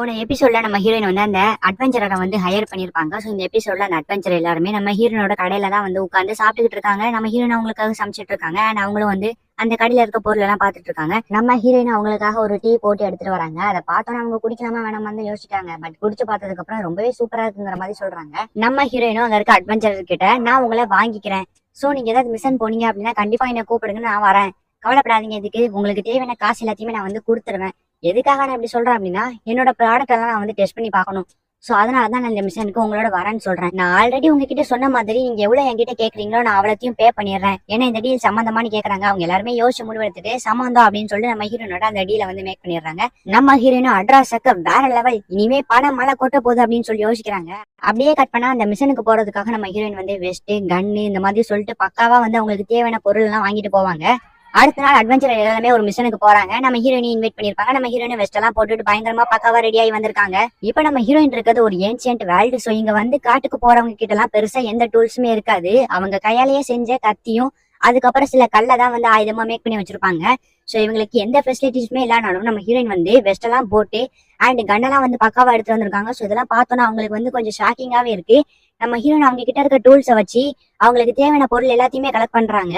போன எபிசோட்ல நம்ம ஹீரோயின் வந்து அந்த அட்வென்ச்சரை வந்து ஹையர் பண்ணிருப்பாங்க. ஸோ இந்த எபிசோட்ல அந்த அட்வென்ச்சர் எல்லாருமே நம்ம ஹீரோனோட கடையில தான் வந்து உட்காந்து சாப்பிட்டுக்கிட்டு இருக்காங்க. நம்ம ஹீரோயின் அவங்களுக்காக சமைச்சிட்டு இருக்காங்க. அண்ட் அவங்களும் வந்து அந்த கடையில இருக்க பொருள் எல்லாம் பாத்துட்டு இருக்காங்க. நம்ம ஹீரோயின் அவங்களுக்காக ஒரு டீ போட்டு எடுத்துட்டு வராங்க. அதை பார்த்தோன்னா அவங்க குடிக்கலாமா வேணாமான்னு யோசிச்சாங்க. பட் குடிச்சு பார்த்ததுக்கு அப்புறம் ரொம்பவே சூப்பரா இருக்குங்கிற மாதிரி சொல்றாங்க. நம்ம ஹீரோயினும் அங்க இருக்க அட்வென்ச்சர் கிட்ட நான் உங்களை வாங்கிக்கிறேன், சோ நீங்க ஏதாவது மிஷன் போனீங்க அப்படின்னா கண்டிப்பா என்ன கூப்பிடுங்க, நான் வரேன், கவலைப்படாதீங்க, இதுக்கு உங்களுக்கு தேவையான காசு எல்லாத்தையுமே நான் வந்து கொடுத்துருவேன். எதுக்காக நான் இப்படி சொல்றேன் அப்படின்னா என்னோட ப்ராடக்ட் எல்லாம் நான் வந்து டெஸ்ட் பண்ணி பார்க்கணும். சோ அதனாலதான் நான் இந்த மிஷனுக்கு உங்களோட வரேன்னு சொல்றேன். நான் ஆல்ரெடி உங்ககிட்ட சொன்ன மாதிரி நீங்க எவ்வளவு என்கிட்ட கேக்குறீங்களோ நான் அவ்வளத்தையும் பே பண்ணிடுறேன். ஏன்னா இந்த டீல் சம்பந்தமானு கேக்குறாங்க. அவங்க எல்லாருமே யோசிச்சு முடிவெடுத்துட்டு சம்பந்தம் அப்படின்னு சொல்லிட்டு நம்ம ஹீரோனோட அந்த டீலை வந்து மேக் பண்ணிடுறாங்க. நம்ம ஹீரோனும் அட்ராஸக்க வேற லெவல், இனிமே பணம் மழை கொட்ட போகுது அப்படின்னு சொல்லி யோசிக்கிறாங்க. அப்படியே கட் பண்ணா அந்த மிஷனுக்கு போறதுக்காக நம்ம ஹீரோயின் வந்து வெஸ்ட் கன்னு இந்த மாதிரி சொல்லிட்டு பக்காவா வந்து அவங்களுக்கு தேவையான பொருள் எல்லாம் வாங்கிட்டு போவாங்க. அடுத்த நாள் அட்வென்ச்சர் எல்லாமே ஒரு மிஷனுக்கு போறாங்க. நம்ம ஹீரோயினை இன்வைட் பண்ணிருப்பாங்க. நம்ம ஹீரோயின் வெஸ்ட் எல்லாம் போட்டுட்டு பயங்கரமா பக்காவா ரெடி ஆகி வந்திருக்காங்க. இப்ப நம்ம ஹீரோயின் இருக்கிறது ஒரு ஏன்சியன்ட் வேர்ல்டு. சோ இங்க வந்து காட்டுக்கு போறவங்க கிட்ட எல்லாம் பெருசா எந்த டூல்ஸுமே இருக்காது. அவங்க கையாலேயே செஞ்ச கத்தியும் அதுக்கப்புறம் சில கல்லை தான் வந்து ஆயுதமா மேக் பண்ணி வச்சிருப்பாங்க. சோ இவங்களுக்கு எந்த ஃபெசிலிட்டிஸுமே இல்லானாலும் நம்ம ஹீரோயின் வந்து வெஸ்ட் எல்லாம் போட்டு அண்ட் கன்னெல்லாம் வந்து பக்காவா எடுத்து வந்திருக்காங்க. சோ இதெல்லாம் பார்த்தோன்னா அவங்களுக்கு வந்து கொஞ்சம் ஷாக்கிங்காவே இருக்கு. நம்ம ஹீரோயின் அவங்க கிட்ட இருக்க டூல்ஸை வச்சு அவங்களுக்கு தேவையான பொருள் எல்லாத்தையுமே கலெக்ட் பண்றாங்க.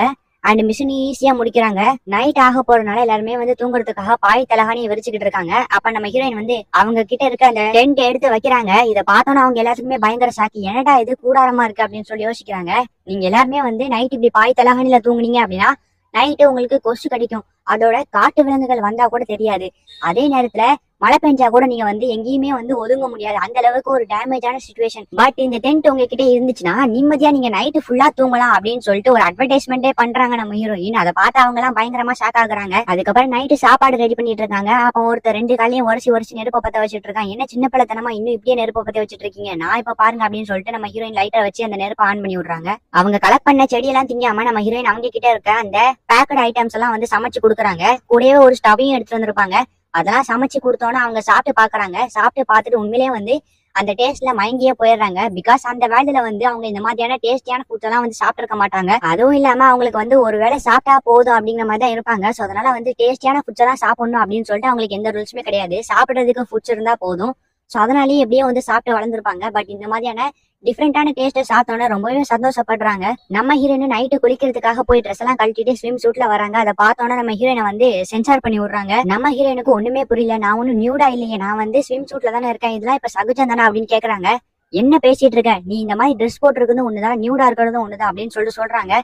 அண்ட் மிஷின் ஈஸியா முடிக்கிறாங்க. நைட் ஆக போறதுனால எல்லாருமே வந்து தூங்குறதுக்காக பாய் தலகாணியை விரிச்சுக்கிட்டு இருக்காங்க. அப்ப நம்ம ஹீரோயின் வந்து அவங்க கிட்ட இருக்க அந்த டென்ட் எடுத்து வைக்கிறாங்க. இதை பார்த்தோன்னா அவங்க எல்லாத்துக்குமே பயங்கர ஷாக்கி. என்னடா இது கூடாரமா இருக்கு அப்படின்னு சொல்லி யோசிக்கிறாங்க. நீங்க எல்லாருமே வந்து நைட் இப்படி பாய் தலகாணியில தூங்குனீங்க அப்படின்னா நைட்டு உங்களுக்கு கொசு கடிக்கும், அதோட காட்டு விலங்குகள் வந்தா கூட தெரியாது. அதே நேரத்துல மழை பெஞ்சா கூட நீங்க வந்து எங்கேயுமே வந்து ஒதுங்க முடியாது. அந்த அளவுக்கு ஒரு டேமேஜான சிச்சுவேஷன். பட் இந்த டென்ட் உங்ககிட்ட இருந்துச்சுன்னா நிம்மதியா நீங்க நைட்டு ஃபுல்லா தூங்கலாம் அப்படின்னு சொல்லிட்டு ஒரு அட்வர்டைஸ்மெண்டே பண்றாங்க நம்ம ஹீரோயின். அதை பார்த்து அவங்க எல்லாம் பயங்கரமா ஷாக் ஆகுறாங்க. அதுக்கப்புறம் நைட்டு சாப்பாடு ரெடி பண்ணிட்டு இருக்காங்க. அப்ப ஒருத்தர் ரெண்டு காலையும் உரசி நெருப்ப பத்த வச்சுட்டு இருக்காங்க. என்ன சின்ன பிள்ளைத்தனமா இன்னும் இப்படியே நெருப்ப பத்த வச்சுட்டு இருக்கீங்க, நான் இப்ப பாருங்க அப்படின்னு சொல்லிட்டு நம்ம ஹீரோயின் லைட்டா வச்சு அந்த நெருப்பை ஆன் பண்ணி விடுறாங்க. அவங்க கலெக்ட் பண்ண செடியெல்லாம் திங்காம நம்ம ஹீரோயின் அவங்க கிட்ட இருக்க அந்த பேக்கட் ஐட்டம்ஸ் எல்லாம் வந்து சமைச்சு கொடுக்குறாங்க. கூடவே ஒரு ஸ்டவையும் எடுத்து வந்திருப்பாங்க. அதெல்லாம் சமைச்சு கொடுத்தோன்னா அவங்க சாப்பிட்டு பாக்குறாங்க. சாப்பிட்டு பார்த்துட்டு உண்மையிலேயே வந்து அந்த டேஸ்ட்ல மயங்கியே போயிடுறாங்க. பிகாஸ் அந்த வேலையில வந்து அவங்க இந்த மாதிரியான டேஸ்டியான ஃபுட்ஸ் எல்லாம் வந்து சாப்பிட்டு இருக்க மாட்டாங்க. அதுவும் இல்லாம அவங்களுக்கு வந்து ஒரு வேளை சாப்பிட்டா போதும் அப்படிங்கிற மாதிரி தான் இருப்பாங்க. சோ அதனால வந்து டேஸ்டியான ஃபுட்ஸ் எல்லாம் சாப்பிடணும் அப்படின்னு சொல்லிட்டு அவங்களுக்கு எந்த ரூல்ஸுமே கிடையாது. சாப்பிடுறதுக்கு ஃபுட்ஸ் இருந்தா போதும். சோ அதனாலேயே எப்படியே வந்து சாப்பிட்டு வளர்ந்துருப்பாங்க. பட் இந்த மாதிரியான டிஃப்ரெண்டான டேஸ்ட்டை சாப்பிட்டோன்னா ரொம்பவே சந்தோஷப்படுறாங்க. நம்ம ஹீரோயின் நைட்டு குளிக்கிறதுக்காக போய் ட்ரெஸ் எல்லாம் கழட்டிட்டு ஸ்விம் சூட்ல வராங்க. அதை பார்த்தோன்னா நம்ம ஹீரோயினை வந்து சென்சார் பண்ணி விடுறாங்க. நம்ம ஹீரோயினுக்கு ஒண்ணுமே புரியல. நான் ஒன்னும் நியூடா இல்லையே, நான் வந்து ஸ்விம் சூட்ல தானே இருக்கேன், இதெல்லாம் இப்ப சகஜம் தானே அப்படின்னு கேக்குறாங்க. என்ன பேசிட்டு இருக்க நீ, இந்த மாதிரி ட்ரெஸ் போட்டுருக்குது ஒண்ணுதான், நியூடா இருக்கிறதும் ஒண்ணுதான் அப்படின்னு சொல்லிட்டு சொல்றாங்க.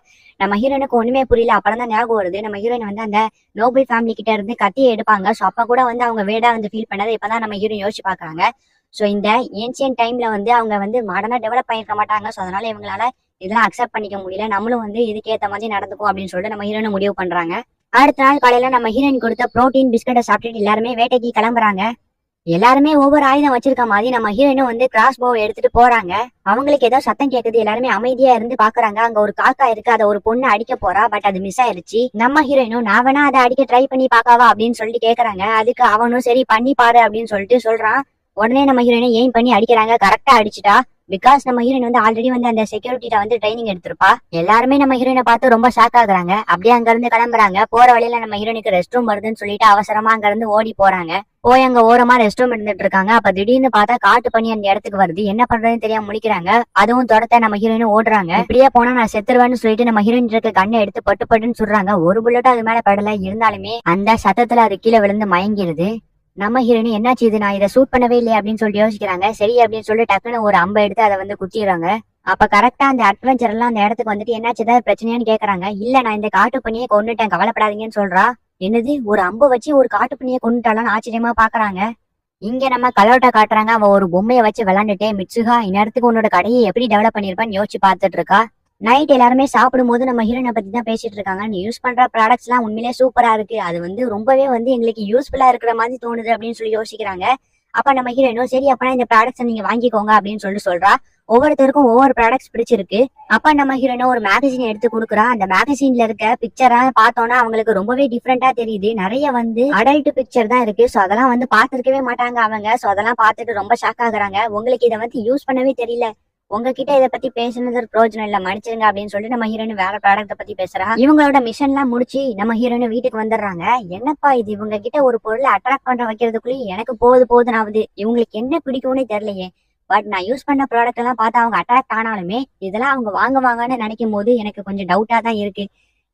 நம்ம ஹீரோயினுக்கு ஒண்ணுமே புரியல. அப்புறம் தான் ஞாபகம் வருது நம்ம ஹீரோயின் வந்து அந்த நோபல் ஃபேமிலி கிட்ட இருந்து கத்தியை எடுப்பாங்க. சோ அப்ப கூட வந்து அவங்க வேடா வந்து ஃபீல் பண்ணதை இப்பதான் நம்ம ஹீரோயின் யோசிச்சு பாக்குறாங்க. சோ இந்த ஏன்சியன் டைம்ல வந்து அவங்க வந்து மாடர்னா டெவலப் பண்ணிருக்க மாட்டாங்க. சோ அதனால இவங்களால இதெல்லாம் அக்செப்ட் பண்ணிக்க முடியல. நம்மளும் வந்து இதுக்கேற்ற மாதிரி நடந்துக்கும் அப்படின்னு சொல்லிட்டு நம்ம ஹீரோயின் முடிவு பண்றாங்க. அடுத்த நாள் காலையில நம்ம ஹீரோயின் கொடுத்த புரோட்டீன் பிஸ்கட்டை சாப்பிட்டுட்டு எல்லாருமே வேட்டைக்கு கிளம்புறாங்க. எல்லாருமே ஒவ்வொரு ஆயுதம் வச்சிருக்க மாதிரி நம்ம ஹீரோயினும் வந்து கிராஸ் போவை எடுத்துட்டு போறாங்க. அவங்களுக்கு ஏதோ சத்தம் கேக்குது. எல்லாருமே அமைதியா இருந்து பாக்குறாங்க. அங்க ஒரு காக்கா இருக்கு, அதை ஒரு பொண்ணு அடிக்க போறா. பட் அது மிஸ் ஆயிருச்சு. நம்ம ஹீரோயினும் நான் வேணா அதை அடிக்க ட்ரை பண்ணி பாக்காவா அப்படின்னு சொல்லிட்டு கேக்குறாங்க. அதுக்கு அவனும் சரி பண்ணி பாரு அப்படின்னு சொல்லிட்டு சொல்றான். உடனே நம்ம ஹீரோயினை எய்ம் பண்ணி அடிக்கிறாங்க. கரெக்டா அடிச்சுட்டா. பிகாஸ் நம்ம ஹீரோயின் வந்து ஆல்ரெடி வந்து அந்த செக்யூரிட்டிட்ட வந்து ட்ரைனிங் எடுத்திருப்பா. எல்லாருமே நம்ம ஹீரோயினை பார்த்து ரொம்ப ஷாக் ஆகுறாங்க. அப்படியே அங்க இருந்து கிளம்புறாங்க. போற வழியில நம்ம ஹீரோயினுக்கு ரெஸ்ட் ரூம் வருதுன்னு சொல்லிட்டு அவசரமா அங்க இருந்து ஓடி போறாங்க. போய் அங்க ஓரமா ரெஸ்ட் ரூம் இருந்துட்டு இருக்காங்க. அப்ப திடீர்னு பார்த்தா காட்டு பண்ணி அந்த இடத்துக்கு வருது. என்ன பண்றதுன்னு தெரியாம முழிக்கிறாங்க. அதுவும் தொடர்த்த நம்ம ஹீரோயின் ஓடுறாங்க. இப்படியே போனா நான் செத்துருவேன்னு சொல்லிட்டு நம்ம ஹீரோயின் இருக்க கண்ணை எடுத்து பட்டுன்னு சொல்றாங்க. ஒரு புல்லட்டும் அது மேல படல. இருந்தாலுமே அந்த சத்தத்துல அது கீழே விழுந்து மயங்கிடுது. நம்ம ஹீரோயின் என்னாச்சு இது, நான் இதை சூட் பண்ணவே இல்லையே அப்படின்னு சொல்லிட்டு யோசிக்கிறாங்க. சரி அப்படின்னு சொல்லிட்டு டக்குன்னு ஒரு அம்பை எடுத்து அதை வந்து குத்திடுறாங்க. அப்ப கரெக்டா அந்த அட்வென்ச்சர் எல்லாம் அந்த இடத்துக்கு வந்துட்டு என்னாச்சு ஏதாவது பிரச்சனையான்னு கேக்குறாங்க. இல்ல நான் இந்த காட்டு பண்ணியே கொண்டுட்டேன், கவலைப்படாதீங்கன்னு சொல்றா. என்னது, ஒரு அம்பை வச்சு ஒரு காட்டு பண்ணியை கொண்டுட்டாலும் ஆச்சரியமா பாக்குறாங்க. இங்க நம்ம கலோட்டை காட்டுறாங்க. அவ ஒரு பொம்மையை வச்சு விளாண்டுட்டே மிட்சுகா இந்நேரத்துக்கு உன்னோட கடையை எப்படி டெவலப் பண்ணிருப்பான்னு யோசிச்சு பாத்துட்டு இருக்கா. நைட் எல்லாருமே சாப்பிடும் போது நம்ம ஹீரோயினை பத்தி தான் பேசிட்டு இருக்காங்க. நீ யூஸ் பண்ற ப்ராடக்ட்ஸ் எல்லாம் உண்மையிலே சூப்பரா இருக்கு, அது வந்து ரொம்பவே வந்து எங்களுக்கு யூஸ்ஃபுல்லா இருக்கிற மாதிரி தோணுது அப்படின்னு சொல்லி யோசிக்கிறாங்க. அப்ப நம்ம ஹீரோயினும் சரி அப்பனா இந்த ப்ராடக்ட்ஸ் நீங்க வாங்கிக்கோங்க அப்படின்னு சொல்லிட்டு சொல்றா. ஒவ்வொருத்தருக்கும் ஒவ்வொரு ப்ராடக்ட்ஸ் பிடிச்சிருக்கு. அப்ப நம்ம ஹீரோயினும் ஒரு மேகசின் எடுத்து கொடுக்குறா. அந்த மேகசின்ல இருக்க பிக்சரா பார்த்தோன்னா அவங்களுக்கு ரொம்பவே டிஃப்ரெண்டா தெரியுது. நிறைய வந்து அடல்ட் பிக்சர் தான் இருக்கு. சோ அதெல்லாம் வந்து பாத்துருக்கவே மாட்டாங்க அவங்க. சோ அதெல்லாம் பார்த்துட்டு ரொம்ப ஷாக் ஆகுறாங்க. உங்களுக்கு இதை வந்து யூஸ் பண்ணவே தெரியல, உங்ககிட்ட இதை பத்தி பேசுனது ஒரு பிரோஜனம் இல்ல, மன்னிச்சிருங்க அப்படின்னு சொல்லிட்டு நம்ம ஹீரோயின் வேற ப்ராடக்ட பத்தி பேசுறா. இவங்களோட மிஷன் எல்லாம் முடிச்சு நம்ம ஹீரோயின் வீட்டுக்கு வந்துடுறாங்க. என்னப்பா இது, இவங்க கிட்ட ஒரு பொருளை அட்ராக்ட் பண்ற வைக்கிறதுக்குள்ளேயும் எனக்கு போதுனாவது, இவங்களுக்கு என்ன பிடிக்கும்னே தெரியலையே. பட் நான் யூஸ் பண்ண ப்ராடக்ட் எல்லாம் பார்த்து அவங்க அட்ராக்ட் ஆனாலுமே இதெல்லாம் அவங்க வாங்குவாங்கன்னு நினைக்கும் போது எனக்கு கொஞ்சம் டவுட்டா தான் இருக்கு.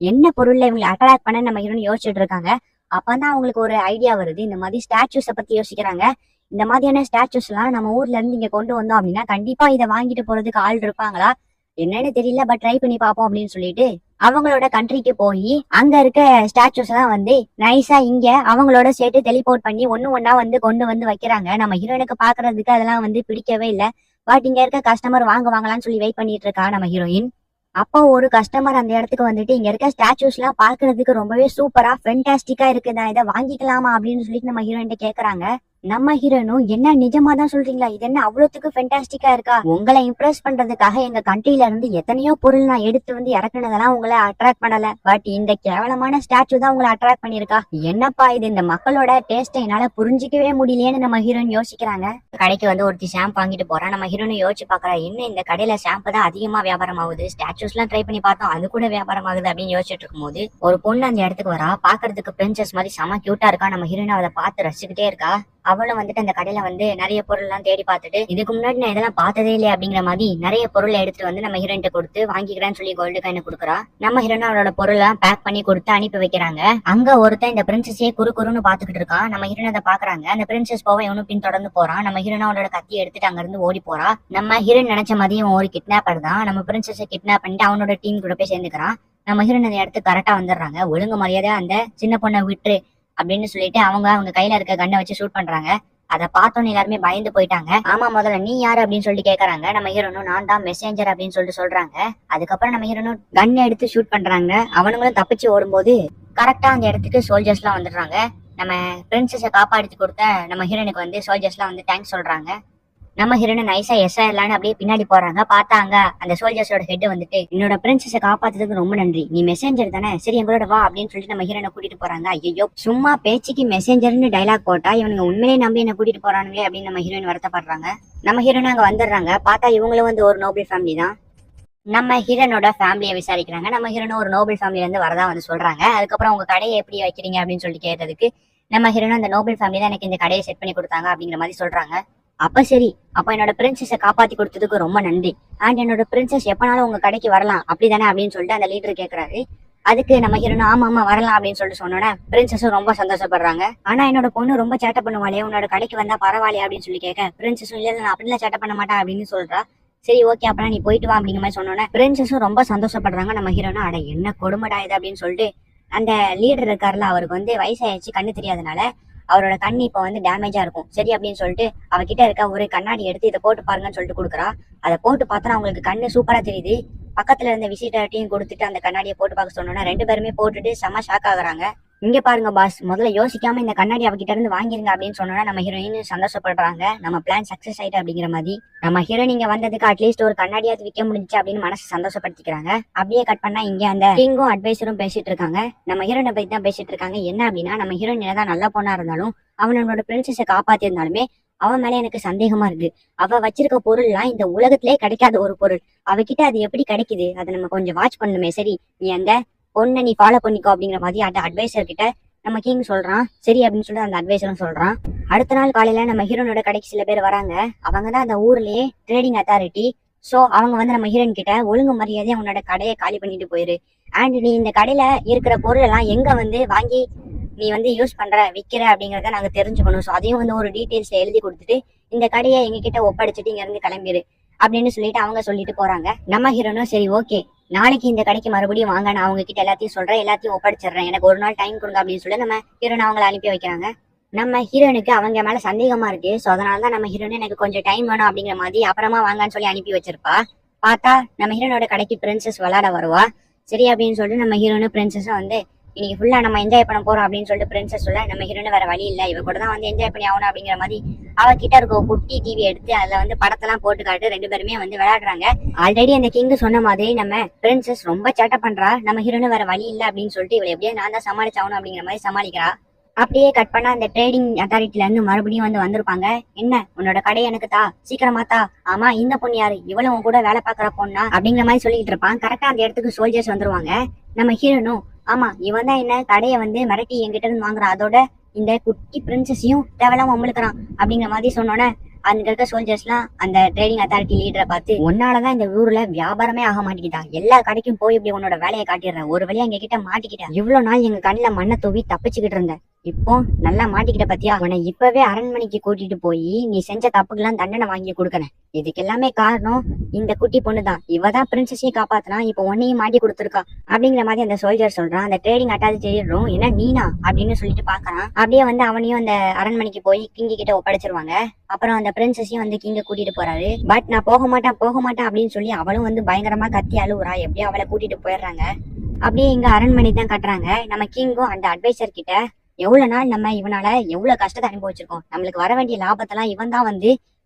என்ன பொருள்ல இவங்களை அட்ராக்ட் பண்ண நம்ம ஹீரோயின் யோசிச்சுட்டு இருக்காங்க. அப்பதான் அவங்களுக்கு ஒரு ஐடியா வருது. இந்த மாதிரி ஸ்டாச்சுஸ பத்தி யோசிக்கிறாங்க. இந்த மாதிரியான ஸ்டாச்சுஸ் எல்லாம் நம்ம ஊர்ல இருந்து இங்க கொண்டு வந்தோம் அப்படின்னா கண்டிப்பா இதை வாங்கிட்டு போறதுக்கு ஆள் இருப்பாங்களா என்னன்னு தெரியல, பட் ட்ரை பண்ணி பார்ப்போம் அப்படின்னு சொல்லிட்டு அவங்களோட கண்ட்ரிக்கு போய் அங்க இருக்க ஸ்டாச்சுஸ் எல்லாம் வந்து நைஸா இங்க அவங்களோட சேர்த்து டெலிபோர்ட் பண்ணி ஒண்ணா வந்து கொண்டு வந்து வைக்கிறாங்க. நம்ம ஹீரோயினுக்கு பாக்குறதுக்கு அதெல்லாம் வந்து பிடிக்கவே இல்லை. பட் இங்க இருக்க கஸ்டமர் வாங்கலாம்னு சொல்லி வெயிட் பண்ணிட்டு இருக்கா நம்ம ஹீரோயின். அப்போ ஒரு கஸ்டமர் அந்த இடத்துக்கு வந்துட்டு இங்க இருக்க ஸ்டாச்சுஸ் எல்லாம் பாக்குறதுக்கு ரொம்பவே சூப்பரா ஃபென்டாஸ்டிக்கா இருக்கு, நான் இதை வாங்கிக்கலாமா அப்படின்னு சொல்லிட்டு நம்ம ஹீரோயின் கேக்குறாங்க. நம்ம ஹீரோனும் என்ன நிஜமா தான் சொல்றீங்களா, இது என்ன அவ்வளவுக்கு ஃபென்டாஸ்டிக்கா இருக்கா, உங்களை இம்ப்ரெஸ் பண்றதுக்காக எங்க கண்ட்ரில இருந்து எத்தனையோ பொருள் நான் எடுத்து வந்து இறக்குனதெல்லாம் உங்களை அட்ராக்ட் பண்ணல, பட் இந்த கேவலமான ஸ்டாச்சு தான் உங்களை அட்ராக்ட் பண்ணிருக்கா. என்னப்பா இது, இந்த மக்களோட டேஸ்ட் என்னால புரிஞ்சிக்கவே முடியலையேன்னு நம்ம ஹீரோயின் யோசிக்கிறாங்க. கடைக்கு வந்து ஒருத்தி ஷாம்பு வாங்கிட்டு போறா. நம்ம ஹீரோயின் யோசிச்சு பாக்குறா, என்ன இந்த கடையில ஷாம்பு தான் அதிகமா வியாபாரம் ஆகுது, ஸ்டாச்சுஸ் எல்லாம் ட்ரை பண்ணி பார்த்தோம் அது கூட வியாபாரம் ஆகுது அப்படின்னு யோசிச்சுட்டு இருக்கும்போது ஒரு பொண்ணு அந்த இடத்துக்கு வரா. பாக்குறதுக்கு பிரின்சஸ் மாதிரி செம கியூட்டா இருக்கா. நம்ம ஹீரோயின் அதை பார்த்து ரசிச்சுக்கிட்டே இருக்கா. அவளும் வந்துட்டு அந்த கடையில வந்து நிறைய பொருள் எல்லாம் தேடி பார்த்துட்டு இதுக்கு முன்னாடி நான் இதெல்லாம் பார்த்ததே இல்லையா அப்படிங்கிற மாதிரி நிறைய பொருளை எடுத்துட்டு வந்து நம்ம ஹீரோயின் கொடுத்து வாங்கிக்கிறேன்னு சொல்லி கோல்டு காயின் கொடுக்குறா. நம்ம ஹீரோயின் அவளோட பொருளெல்லாம் பேக் பண்ணி கொடுத்து அனுப்பி வைக்கிறாங்க. அங்க ஒருத்தன் இந்த பிரின்சஸே குறுன்னு பாத்துக்கிட்டு இருக்கான். நம்ம ஹீரோயின் அதை பாக்குறாங்க. அந்த பிரின்சஸ் போவ இவனும் பின் தொடர்ந்து போறான். நம்ம ஹீரோயின் அவளோட கத்தி எடுத்துட்டு அங்க இருந்து ஓடி போறா. நம்ம ஹீரோயின் நினைச்ச மாதிரி ஒரு கிட்னாப்பர் தான். நம்ம பிரின்சஸை கிட்னாப் பண்ணிட்டு அவனோட டீம் கூட போய் சேர்ந்துக்கிறான். நம்ம ஹீரோயின் அந்த இடத்துக்கு கரெக்டா வந்துடுறாங்க. ஒழுங்கு மரியாதை அந்த சின்ன பொண்ணை விட்டுரு அப்படின்னு சொல்லிட்டு அவங்க கையில இருக்க கண்ணை வச்சு ஷூட் பண்றாங்க. அதை பார்த்தோன்னு எல்லாருமே பயந்து போயிட்டாங்க. ஆமா, முதல்ல நீ யாரு அப்படின்னு சொல்லிட்டு கேக்குறாங்க. நம்ம ஹீரோனும் நான் தான் மெசேஞ்சர் அப்படின்னு சொல்லிட்டு சொல்றாங்க. அதுக்கப்புறம் நம்ம ஹீரோனும் கன் எடுத்து ஷூட் பண்றாங்க. அவனுங்களும் தப்பிச்சு ஓடும்போது கரெக்டா அந்த இடத்துக்கு சோல்ஜர்ஸ் எல்லாம் வந்துடுறாங்க. நம்ம பிரின்சஸை காப்பாடுத்து கொடுத்த நம்ம ஹீரோனுக்கு வந்து சோல்ஜர்ஸ் எல்லாம் வந்து தேங்க்ஸ் சொல்றாங்க. நம்ம ஹீரோயின் நைஸா எஸ்ஆர்லான்னு அப்படியே பின்னாடி போறாங்க. பார்த்தாங்க அந்த சோல்ஜர்ஸோட ஹெட் வந்துட்டு என்னோட பிரின்சஸை காப்பாத்துறதுக்கு ரொம்ப நன்றி, நீ மெசேஞ்சர் தானே, சரி எங்களோட வா அப்படின்னு சொல்லிட்டு நம்ம ஹீரோனை கூட்டிட்டு போறாங்க. ஐயோ, சும்மா பேச்சுக்கு மெசேஞ்சர்னு டைலாக் போட்டா இவனுங்க உண்மையிலே நம்பி என்ன கூட்டிட்டு போறானுங்களே அப்படின்னு நம்ம ஹீரோயின் வருத்தப்படுறாங்க. நம்ம ஹீரோயின் அங்க வந்துடுறாங்க. பார்த்தா இவங்களும் வந்து ஒரு நோபல் ஃபேமிலி தான். நம்ம ஹீரோனோட ஃபேமிலியை விசாரிக்கிறாங்க. நம்ம ஹீரோனும் ஒரு நோபல் ஃபேமிலில இருந்து வரதா வந்து சொல்றாங்க. அதுக்கப்புறம் உங்க கடையை எப்படி வைக்கிறீங்க அப்படின்னு சொல்லிட்டு கேட்டதுக்கு நம்ம ஹீரோனும் அந்த நோபல் ஃபேமிலி தான் எனக்கு இந்த கடையை செட் பண்ணி கொடுத்தாங்க அப்படிங்கிற மாதிரி சொல்றாங்க. அப்ப சரி, அப்ப என்னோட பிரின்சஸை காப்பாத்தி கொடுத்ததுக்கு ரொம்ப நன்றி. அண்ட் என்னோட பிரின்சஸ் எப்பனாலும் உங்க கடைக்கு வரலாம் அப்படிதானே அப்படின்னு சொல்லிட்டு அந்த லீடர் கேக்குறாரு. அதுக்கு நம்ம ஹீரோனும் ஆமா வரலாம் அப்படின்னு சொல்லிட்டு சொன்னோன்னே பிரின்சஸும் ரொம்ப சந்தோஷப்படுறாங்க. ஆனா என்னோட பொண்ணு ரொம்ப சேட்டை பண்ணுவாளே, உன்னோட கடைக்கு வந்தா பரவாயில்லையா அப்படின்னு சொல்லி கேட்க பிரின்சஸும் இல்ல நான் அப்படிலாம் சேட்டை பண்ண மாட்டேன் அப்படின்னு சொல்றா. சரி ஓகே, அப்பனா நீ போயிட்டு வா அப்படிங்கிற மாதிரி சொன்னோன்னே பிரின்சஸும் ரொம்ப சந்தோஷப்படுறாங்க. நம்ம ஹீரோனும் அட என்ன கொடுமடா இது அப்படின்னு சொல்லிட்டு அந்த லீடர் இருக்காருல, அவருக்கு வந்து வயசாயிடுச்சு, கண்ணு தெரியாதனால அவரோட கண்ணு இப்ப வந்து டேமேஜா இருக்கும். சரி அப்படின்னு சொல்லிட்டு அவகிட்ட இருக்க ஒரு கண்ணாடி எடுத்து இதை போட்டு பாருங்கன்னு சொல்லிட்டு கொடுக்குறா. அதை போட்டு பார்த்தா அவங்களுக்கு கண்ணு சூப்பரா தெரியுது. பக்கத்துல இருந்த விசிட்டர்ட்டையும் கொடுத்துட்டு அந்த கண்ணாடியை போட்டு பார்க்க சொன்னோன்னா 2 பேருமே போட்டுட்டு செம ஷாக் ஆகுறாங்க. இங்க பாருங்க பாஸ், முதல்ல யோசிக்காம இந்த கண்ணாடி அவகிட்ட இருந்து வாங்கிருங்க அப்படின்னு சொன்னோன்னா நம்ம ஹீரோயின் சந்தோஷப்படுறாங்க. நம்ம பிளான் சக்சஸ் ஆயிட்டு அப்படிங்கிற மாதிரி நம்ம ஹீரோயின் இங்க வந்ததுக்கு அட்லீஸ்ட் ஒரு கண்ணாடியாவது விற்க முடிஞ்சு அப்படின்னு மனசு சந்தோஷப்படுத்திக்கிறாங்க. அப்படியே கட் பண்ணா இங்க அந்த கிங்கும் அட்வைசரும் பேசிட்டு இருக்காங்க. நம்ம ஹீரோயினை பத்தி தான் பேசிட்டு இருக்காங்க. என்ன அப்படின்னா நம்ம ஹீரோயின் என்னதான் நல்ல பொண்ணா இருந்தாலும் அவனோட பிரின்சஸை காப்பாத்தி இருந்தாலுமே அவன் மேல எனக்கு சந்தேகமா இருக்கு. அவ வச்சிருக்க பொருள்லாம் இந்த உலகத்திலே கிடைக்காத ஒரு பொருள், அவகிட்ட அது எப்படி கிடைக்குது, அதை நம்ம கொஞ்சம் வாட்ச் பண்ணணுமே. சரி நீ அந்த பொண்ணை நீ ஃபாலோ பண்ணிக்கோ அப்படிங்கிற மாதிரி அந்த அட்வைசர் கிட்ட நம்ம கிங் சொல்றான். சரி அப்படின்னு சொல்லிட்டு அந்த அட்வைசரும் சொல்றான். அடுத்த நாள் காலையில நம்ம ஹீரோனோட கடைக்கு சில பேர் வராங்க. அவங்க தான் அந்த ஊர்லயே ட்ரேடிங் அத்தாரிட்டி. சோ அவங்க வந்து நம்ம ஹீரோயின் கிட்ட ஒழுங்கு மரியாதையா உன்னோட கடையை காலி பண்ணிட்டு போயிரு, அண்ட் நீ இந்த கடையில இருக்கிற பொருள் எல்லாம் எங்க வந்து வாங்கி நீ வந்து யூஸ் பண்ற விக்கிற அப்படிங்கறத நாங்க தெரிஞ்சுக்கணும். ஸோ அதையும் வந்து ஒரு டீட்டெயில்ஸ்ல எழுதி கொடுத்துட்டு இந்த கடையை எங்க கிட்ட ஒப்படைச்சிட்டு இங்க இருந்து கிளம்பிடு அப்படின்னு சொல்லிட்டு அவங்க சொல்லிட்டு போறாங்க. நம்ம ஹீரோனும் சரி ஓகே, நாளைக்கு இந்த கடைக்கு மறுபடியும் வாங்க, நான் அவங்க கிட்ட எல்லாத்தையும் சொல்றேன், எல்லாத்தையும் ஒப்படைச்சிடுறேன், எனக்கு ஒரு நாள் டைம் கொடுங்க அப்படின்னு சொல்லி நம்ம ஹீரோனை அவங்களை அனுப்பி வைக்கிறாங்க. நம்ம ஹீரோனுக்கு அவங்க மேல சந்தேகமா இருக்கு. ஸோ அதனாலதான் நம்ம ஹீரோனு எனக்கு கொஞ்சம் டைம் வேணும் அப்படிங்கிற மாதிரி அப்புறமா வாங்கன்னு சொல்லி அனுப்பி வச்சிருப்பா. பார்த்தா நம்ம ஹீரோனோட கடைக்கு பிரின்சஸ் விளையாட வருவா. சரி அப்படின்னு சொல்லிட்டு நம்ம ஹீரோனு பிரின்சஸும் வந்து இன்னைக்கு ஃபுல்லா நம்ம என்ஜாய் பண்ண போறோம் அப்படின்னு சொல்லிட்டு பிரின்சஸ் சொல்ல நம்ம ஹீரோனு வேற வழி இல்ல, இவ கூட தான் வந்து என்ஜாய் பண்ணி ஆகணும் அப்படிங்கிற மாதிரி அவகிட்ட இருக்க குட்டி டிவி எடுத்து அதுல வந்து படத்தெல்லாம் போட்டு காட்டு 2 பேருமே வந்து விளையாடுறாங்க. ஆல்ரெடி அந்த கிங் சொன்ன மாதிரி நம்ம பிரின்சஸ் ரொம்ப சேட்டை பண்றா. நம்ம ஹீரோனு வேற வழி இல்ல அப்படின்னு சொல்லிட்டு இவளை எப்படியா நான் தான் சமாளிச்சாகணும் அப்படிங்கிற மாதிரி சமாளிக்கிறா. அப்படியே கட் பண்ணா அந்த ட்ரேடிங் அத்தாரிட்டில இருந்து மறுபடியும் வந்திருப்பாங்க. என்ன உன்னோட கடை எனக்கு தா, சீக்கிரமா தா. ஆமா இந்த பொண்ணு யாரு, இவளும் உன் கூட வேலை பாக்குற பொண்ணா அப்படிங்கிற மாதிரி சொல்லிட்டு இருப்பான். கரெக்டா அந்த இடத்துக்கு சோல்ஜர்ஸ் வந்துருவாங்க. நம்ம ஹீரோனும் ஆமா இவன் தான் என்ன கடையை மிரட்டி என்கிட்ட இருந்து வாங்குறான், அதோட இந்த குட்டி பிரின்சஸையும் தேவையில்லாம அம்பளுக்குறான் அப்படிங்கிற மாதிரி சொன்னோன்னே அங்க இருக்க சோல்ஜர்ஸ் எல்லாம் அந்த ட்ரேடிங் அத்தாரிட்டி லீடரை பார்த்து உன்னாலதான் இந்த ஊர்ல வியாபாரமே ஆக மாட்டேங்குதா, எல்லா கடைக்கும் போய் இப்படி உன்னோட வேலையை காட்டிடுற, ஒரு வழியா எங்க கிட்ட மாட்டிக்கிட்ட, இவ்வளவு நாள் எங்க கண்ணுல மண்ணை தூவி தப்பிச்சுக்கிட்டு இருந்த, இப்போ நல்லா மாட்டிக்கிட்ட பத்தியா, உன்னை இப்பவே அரண்மனைக்கு கூட்டிட்டு போய் நீ செஞ்ச தப்புக்கெல்லாம் தண்டனை வாங்கி கொடுக்கறேன். இதுக்கு எல்லாமே காரணம் இந்த குட்டி பொண்ணுதான், இவதான் பிரின்சஸையும் காப்பாத்தினா, இப்போ உன்னையும் மாட்டி கொடுத்துருக்கா அப்படிங்கிற மாதிரி அந்த சோல்ஜர் சொல்றான். அந்த ட்ரேடிங் அட்டாரிட்டியும் என்ன நீனா அப்படின்னு சொல்லிட்டு பாக்குறான். அப்படியே அவனையும் அந்த அரண்மனைக்கு போய் கிங்கி கிட்ட ஒப்படைச்சிருவாங்க. அப்புறம் அந்த பிரின்சஸையும் கிங்க கூட்டிட்டு போறாரு. பட் நான் போக மாட்டேன் அப்படின்னு சொல்லி அவளும் பயங்கரமா கத்தி அழுவுறா. எப்படியும் அவளை கூட்டிட்டு போயிடுறாங்க. அப்படியே இங்க அரண்மனை தான் கட்டுறாங்க. நம்ம கிங்கும் அந்த அட்வைசர் கிட்ட எவ்வளவு நாள் நம்ம இவனால எவ்வளவு கஷ்டத்தை அனுபவிச்சிருக்கோம், நம்மளுக்கு வர வேண்டிய லாபத்தெல்லாம் இவன் தான்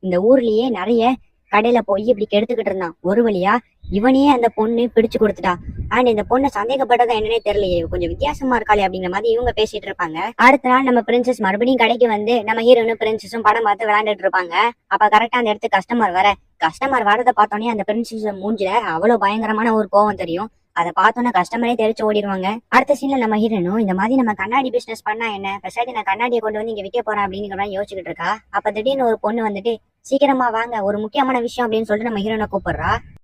இந்த ஊர்லயே நிறைய கடையில போய் இப்படி கெடுத்துக்கிட்டு இருந்தான், ஒரு வழியா இவனையே அந்த பொண்ணு பிடிச்சு கொடுத்துட்டா. அண்ட் இந்த பொண்ணு சந்தேகப்பட்டதா என்னன்னே தெரியலையே, கொஞ்சம் வித்தியாசமா இருக்காளே அப்படிங்கிற மாதிரி இவங்க பேசிட்டு இருப்பாங்க. அடுத்த நாள் நம்ம பிரின்சஸ் மறுபடியும் கடைக்கு நம்ம ஹீரோனும் பிரின்சஸும் படம் பார்த்து விளையாண்டுட்டு இருப்பாங்க. அப்ப கரெக்டா அந்த இடத்துக்கு கஸ்டமர் வரதை பார்த்தோன்னே அந்த பிரின்சஸ் மூஞ்சில அவ்வளவு பயங்கரமான ஒரு கோவம் தெரியும். அதை பார்த்தோன்னா கஸ்டமரே தெரிச்சு ஓடிடுவாங்க. அடுத்த சீன்ல நம்ம ஹீரோனும் இந்த மாதிரி நம்ம கண்ணாடி பிசினஸ் பண்ணா என்ன, பெசாட்டி நான் கண்ணாடியை கொண்டு இங்க விற்க போறேன் அப்படிங்கிற மாதிரி யோசிச்சுட்டு இருக்கா. அப்ப திடீர்னு ஒரு பொண்ணு சீக்கிரமா வாங்க, ஒரு முக்கியமான விஷயம் அப்படின்னு சொல்லிட்டு நம்ம ஹீரோனை கூப்பிடுறா.